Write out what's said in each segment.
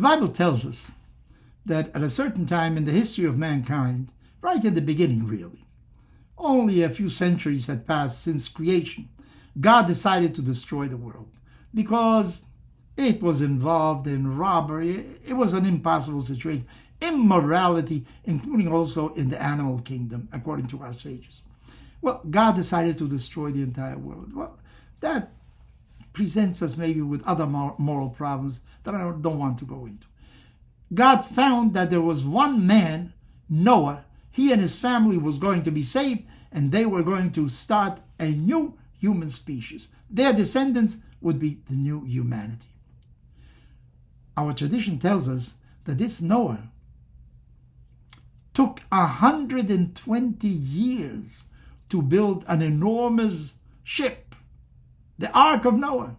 Bible tells us that at a certain time in the history of mankind, right in the beginning really, only a few centuries had passed since creation, God decided to destroy the world because it was involved in robbery. It was an impossible situation. Immorality, including also in the animal kingdom, according to our sages. Well, God decided to destroy the entire world. Well, that presents us maybe with other moral problems that I don't want to go into. God found that there was one man, Noah. He and his family was going to be saved, and they were going to start a new human species. Their descendants would be the new humanity. Our tradition tells us that this Noah took 120 years to build an enormous ship, the Ark of Noah,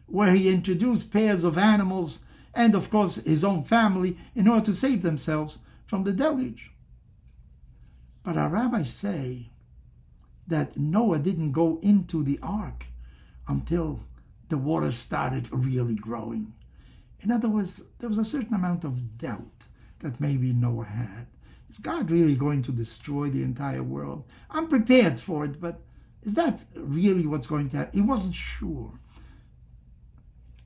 where he introduced pairs of animals and, of course, his own family in order to save themselves from the deluge. But our rabbis say that Noah didn't go into the ark until the water started really growing. In other words, there was a certain amount of doubt that maybe Noah had. Is God really going to destroy the entire world? I'm prepared for it, but is that really what's going to happen? He wasn't sure.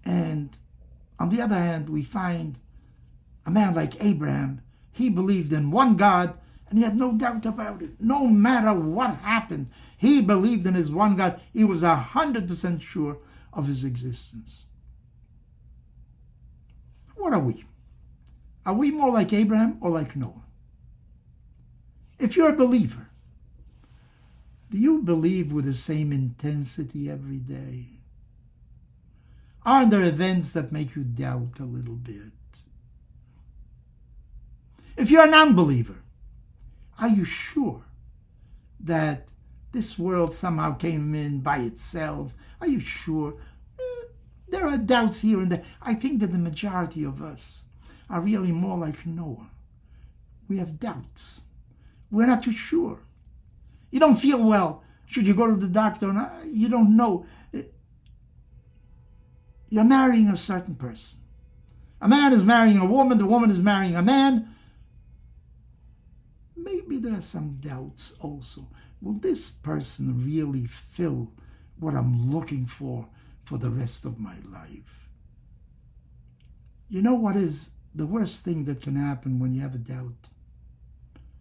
And on the other hand, we find a man like Abraham. He believed in one God, and he had no doubt about it. No matter what happened, he believed in his one God. He was 100% sure of his existence. What are we? Are we more like Abraham or like Noah? If you're a believer, do you believe with the same intensity every day? Aren't there events that make you doubt a little bit? If you're an unbeliever, are you sure that this world somehow came in by itself? Are you sure? There are doubts here and there. I think that the majority of us are really more like Noah. We have doubts. We're not too sure. You don't feel well. Should you go to the doctor? You don't know. You're marrying a certain person. A man is marrying a woman. The woman is marrying a man. Maybe there are some doubts also. Will this person really fill what I'm looking for the rest of my life? You know what is the worst thing that can happen when you have a doubt?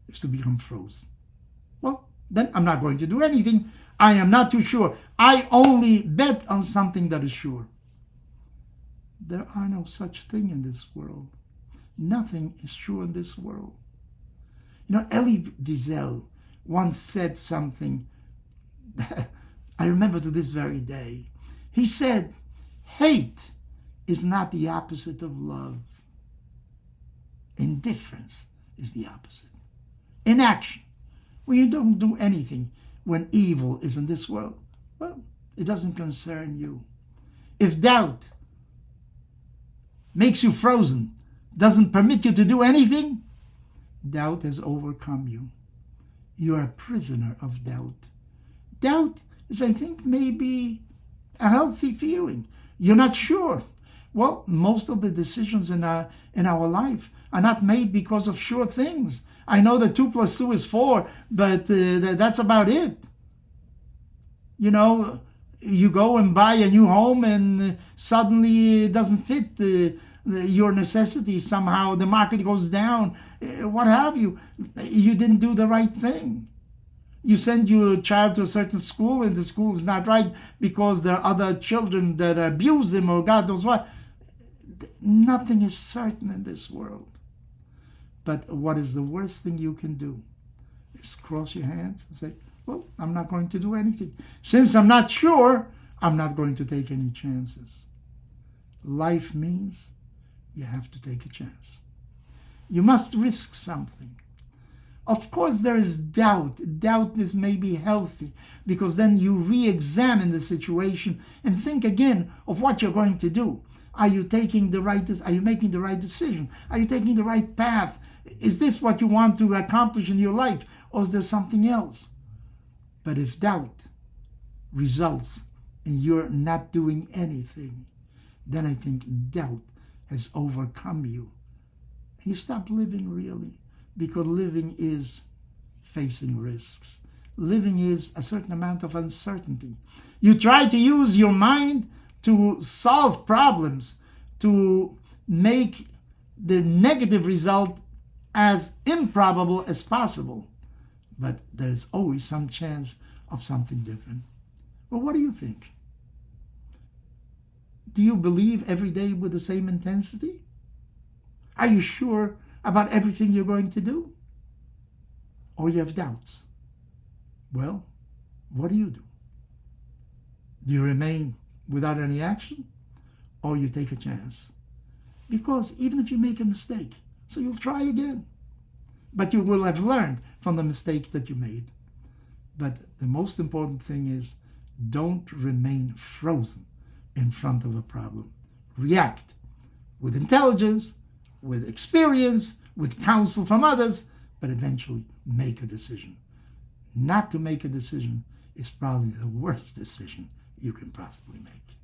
Is to become frozen. Well, then I'm not going to do anything. I am not too sure. I only bet on something that is sure. There are no such thing in this world. Nothing is sure in this world. You know, Elie Wiesel once said something that I remember to this very day. He said, hate is not the opposite of love. Indifference is the opposite. Inaction, when you don't do anything, when evil is in this world, well, it doesn't concern you. If doubt makes you frozen, doesn't permit you to do anything, doubt has overcome you. You are a prisoner of doubt. Doubt is, I think, maybe a healthy feeling. You're not sure. Well, most of the decisions in our life are not made because of sure things. I know that 2 + 2 is 4, but that's about it. You know, you go and buy a new home and suddenly it doesn't fit your necessities. Somehow the market goes down. What have you? You didn't do the right thing. You send your child to a certain school and the school is not right because there are other children that abuse him or God knows what. Nothing is certain in this world. But what is the worst thing you can do is cross your hands and say, well, I'm not going to do anything. Since I'm not sure, I'm not going to take any chances. Life means you have to take a chance. You must risk something. Of course, there is doubt. Doubt is maybe healthy because then you re-examine the situation and think again of what you're going to do. Are you making the right decision? Are you taking the right path? Is this what you want to accomplish in your life, or is there something else? But if doubt results in you're not doing anything, then I think doubt has overcome you. And you stop living really, because living is facing risks. Living is a certain amount of uncertainty. You try to use your mind to solve problems, to make the negative result as improbable as possible. But there's always some chance of something different. Well, what do you think? Do you believe every day with the same intensity? Are you sure about everything you're going to do? Or you have doubts? Well, what do? Do you remain without any action? Or you take a chance? Because even if you make a mistake, so you'll try again. But you will have learned from the mistake that you made. But the most important thing is, don't remain frozen in front of a problem. React with intelligence, with experience, with counsel from others, but eventually make a decision. Not to make a decision is probably the worst decision you can possibly make.